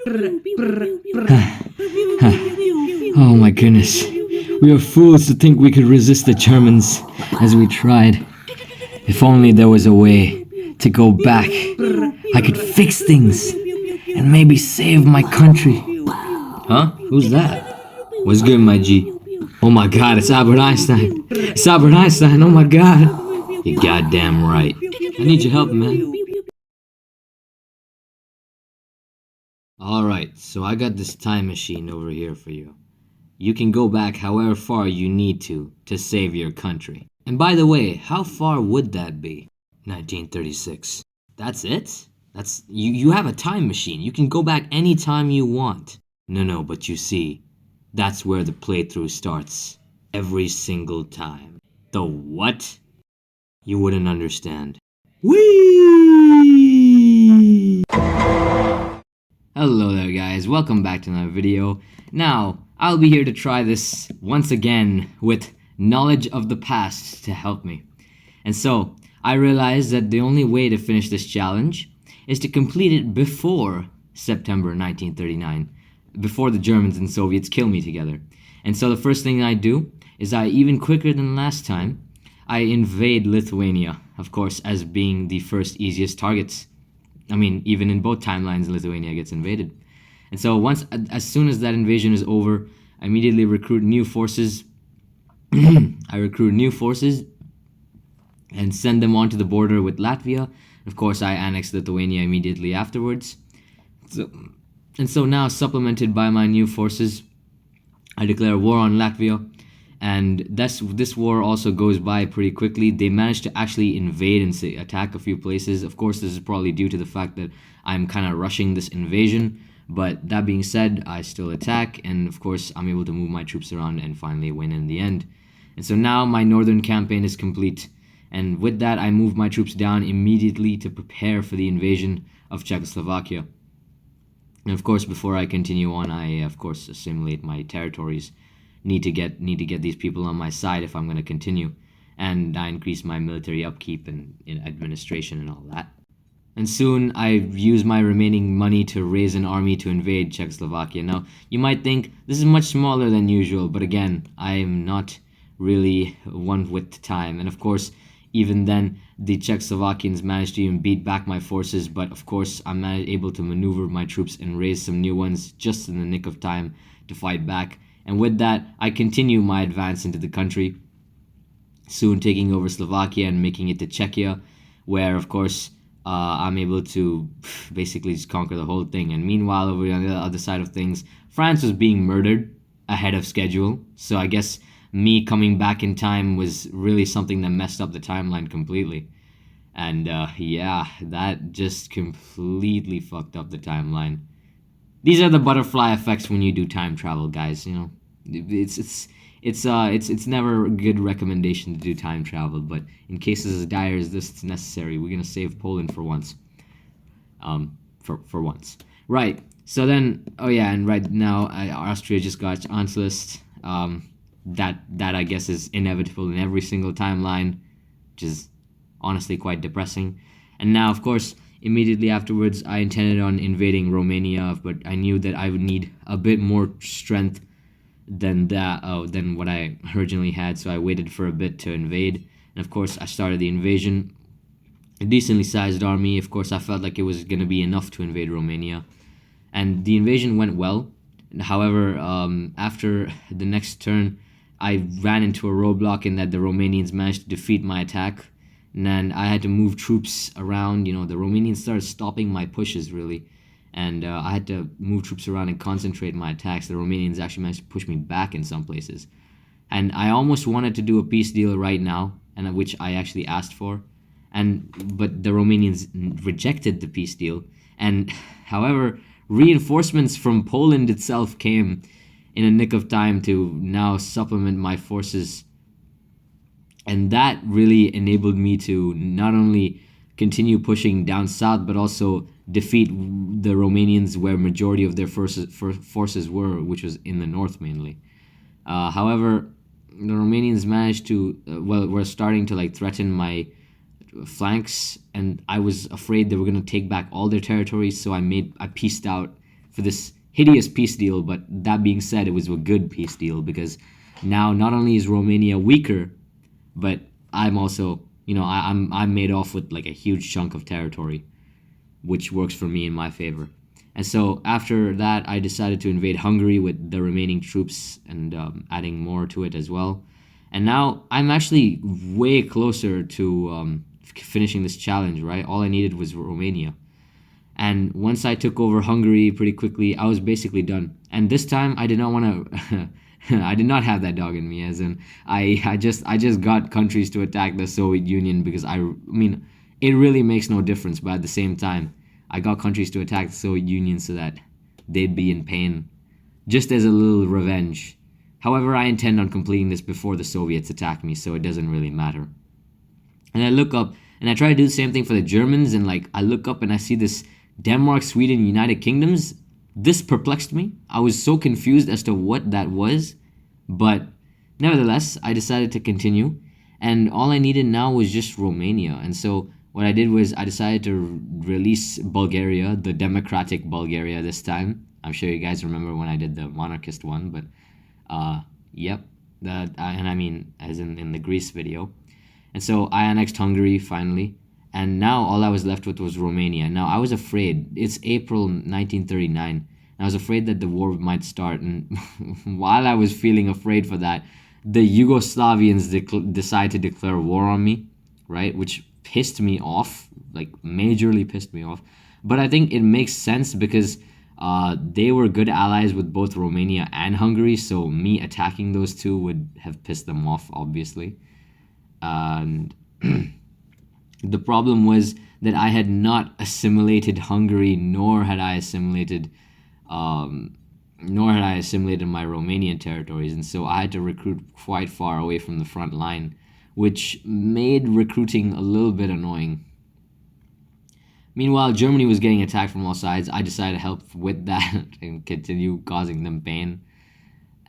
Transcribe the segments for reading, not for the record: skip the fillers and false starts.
Oh my goodness. We were fools to think we could resist the Germans as we tried. If only there was a way to go back. I could fix things and maybe save my country. Huh? Who's that? What's good, my G? Oh my god, it's Albert Einstein. It's Albert Einstein, oh my god. You're goddamn right. I need your help, man. Alright, so I got this time machine over here for you. You can go back however far you need to save your country. And by the way, how far would that be? 1936. That's it? You have a time machine. You can go back anytime you want. No, but you see, that's where the playthrough starts. Every single time. The what? You wouldn't understand. Whee! Hello there guys, welcome back to another video. Now, I'll be here to try this once again with knowledge of the past to help me. And so, I realized that the only way to finish this challenge is to complete it before September 1939, before the Germans and Soviets kill me together. And so the first thing I do is even quicker than last time, I invade Lithuania, of course, as being the first easiest targets. I mean, even in both timelines, Lithuania gets invaded. And so as soon as that invasion is over, I immediately recruit new forces. I recruit new forces and send them onto the border with Latvia. Of course, I annex Lithuania immediately afterwards. So now, supplemented by my new forces, I declare war on Latvia. And this war also goes by pretty quickly. They managed to actually invade and attack a few places. Of course, this is probably due to the fact that I'm kind of rushing this invasion. But that being said, I still attack. And of course, I'm able to move my troops around and finally win in the end. And so now my northern campaign is complete. And with that, I move my troops down immediately to prepare for the invasion of Czechoslovakia. And of course, before I continue on, I of course assimilate my territories. Need to get these people on my side if I'm going to continue, and I increase my military upkeep and in administration and all that. And soon I use my remaining money to raise an army to invade Czechoslovakia. Now you might think this is much smaller than usual, but again, I am not really one with time. And of course, even then, the Czechoslovakians managed to even beat back my forces, but of course, I'm able to maneuver my troops and raise some new ones just in the nick of time to fight back. And with that, I continue my advance into the country, soon taking over Slovakia and making it to Czechia, where, of course, I'm able to basically just conquer the whole thing. And meanwhile, over on the other side of things, France was being murdered ahead of schedule. So I guess me coming back in time was really something that messed up the timeline completely. And yeah, that just completely fucked up the timeline. These are the butterfly effects when you do time travel, guys. You know, it's never a good recommendation to do time travel, but in cases as dire as this, it's necessary. We're gonna save Poland for once. For once, right? So then, oh yeah, and right now, Austria just got Anschluss. That I guess is inevitable in every single timeline, which is honestly quite depressing. And now, of course, immediately afterwards, I intended on invading Romania, but I knew that I would need a bit more strength than what I originally had, so I waited for a bit to invade. And of course, I started the invasion. A decently sized army. Of course, I felt like it was going to be enough to invade Romania. And the invasion went well. However, after the next turn, I ran into a roadblock in that the Romanians managed to defeat my attack. And then I had to move troops around. You know, the Romanians started stopping my pushes, really. And I had to move troops around and concentrate my attacks. The Romanians actually managed to push me back in some places. And I almost wanted to do a peace deal right now, and which I actually asked for. But the Romanians rejected the peace deal. And however, reinforcements from Poland itself came in a nick of time to now supplement my forces. And that really enabled me to not only continue pushing down south, but also defeat the Romanians where majority of their forces were, which was in the north mainly. However, the Romanians managed to, were starting to threaten my flanks, and I was afraid they were going to take back all their territories, so I pieced out for this hideous peace deal. But that being said, it was a good peace deal, because now not only is Romania weaker, but I'm also, I'm made off with like a huge chunk of territory, which works for me in my favor. And so after that, I decided to invade Hungary with the remaining troops, and adding more to it as well. And now I'm actually way closer to finishing this challenge, right? All I needed was Romania. And once I took over Hungary pretty quickly, I was basically done. And this time, I did not want to. I did not have that dog in me, as in I just got countries to attack the Soviet Union, because I mean, it really makes no difference. But at the same time, I got countries to attack the Soviet Union so that they'd be in pain, just as a little revenge. However, I intend on completing this before the Soviets attack me, so it doesn't really matter. And I look up, and I try to do the same thing for the Germans, and like I look up and I see this Denmark, Sweden, United Kingdoms. This perplexed me. I was so confused as to what that was, but nevertheless, I decided to continue, and all I needed now was just Romania. And so what I did was I decided to release Bulgaria, the democratic Bulgaria this time. I'm sure you guys remember when I did the monarchist one, but yep, and I mean as in the Greece video. And so I annexed Hungary finally, and now all I was left with was Romania. Now I was afraid. It's April 1939, and I was afraid that the war might start. And while I was feeling afraid for that, the Yugoslavians decided to declare war on me, right? Which pissed me off, like majorly pissed me off. But I think it makes sense, because they were good allies with both Romania and Hungary, so me attacking those two would have pissed them off, obviously. And the problem was that I had not assimilated Hungary, nor had I assimilated my Romanian territories, and so I had to recruit quite far away from the front line, which made recruiting a little bit annoying. Meanwhile, Germany was getting attacked from all sides. I decided to help with that and continue causing them pain.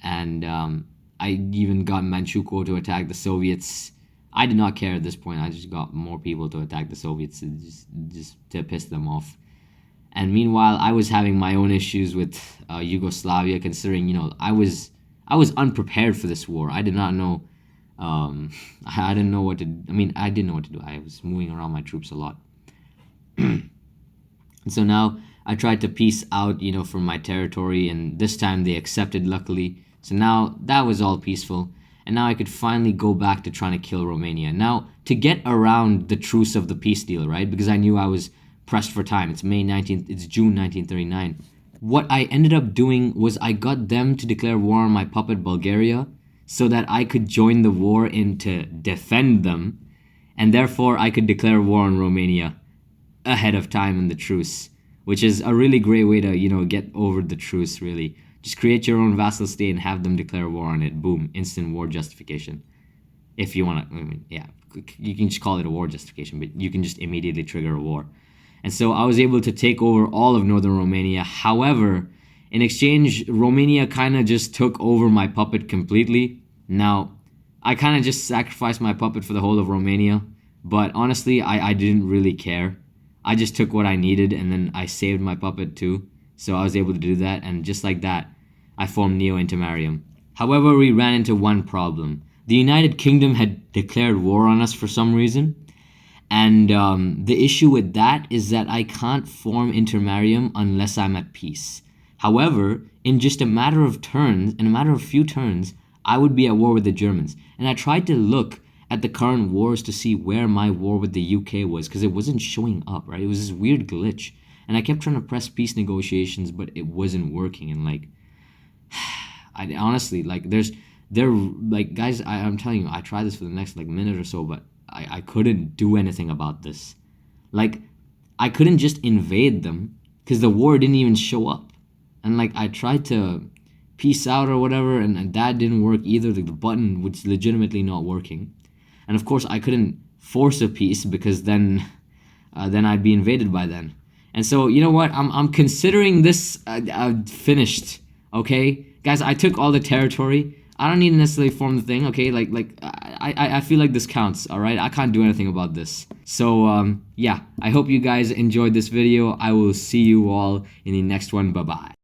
And I even got Manchukuo to attack the Soviets. I did not care at this point. I just got more people to attack the Soviets, just to piss them off. And meanwhile, I was having my own issues with Yugoslavia, considering, I was unprepared for this war. I did not know. I didn't know what to. I mean, I didn't know what to do. I was moving around my troops a lot. And so now I tried to peace out, from my territory, and this time they accepted, luckily. So now that was all peaceful, and now I could finally go back to trying to kill Romania. Now, to get around the truce of the peace deal, right? Because I knew I was pressed for time. It's June 1939. What I ended up doing was I got them to declare war on my puppet Bulgaria, so that I could join the war in to defend them, and therefore I could declare war on Romania ahead of time in the truce, which is a really great way to, get over the truce, really. Just create your own vassal state and have them declare war on it. Boom, instant war justification. If you want to, yeah, you can just call it a war justification, but you can just immediately trigger a war. And so I was able to take over all of northern Romania. However, in exchange, Romania kind of just took over my puppet completely. Now, I kind of just sacrificed my puppet for the whole of Romania, but honestly, I didn't really care. I just took what I needed, and then I saved my puppet too. So I was able to do that, and just like that, I formed NEO-INTERMARIUM. However, we ran into one problem. The United Kingdom had declared war on us for some reason, and the issue with that is that I can't form Intermarium unless I'm at peace. However, in just a matter of few turns, I would be at war with the Germans. And I tried to look at the current wars to see where my war with the UK was, because it wasn't showing up, right? It was this weird glitch. And I kept trying to press peace negotiations, but it wasn't working. And I honestly, guys, I'm telling you, I tried this for the next minute or so, but I couldn't do anything about this. I couldn't just invade them, because the war didn't even show up. And I tried to peace out or whatever, and that didn't work either. The button was legitimately not working. And of course, I couldn't force a peace, because then I'd be invaded by then. And so, you know what? I'm considering this finished. Okay, guys, I took all the territory. I don't need to necessarily form the thing. Okay, I feel like this counts. All right, I can't do anything about this. So yeah, I hope you guys enjoyed this video. I will see you all in the next one. Bye bye.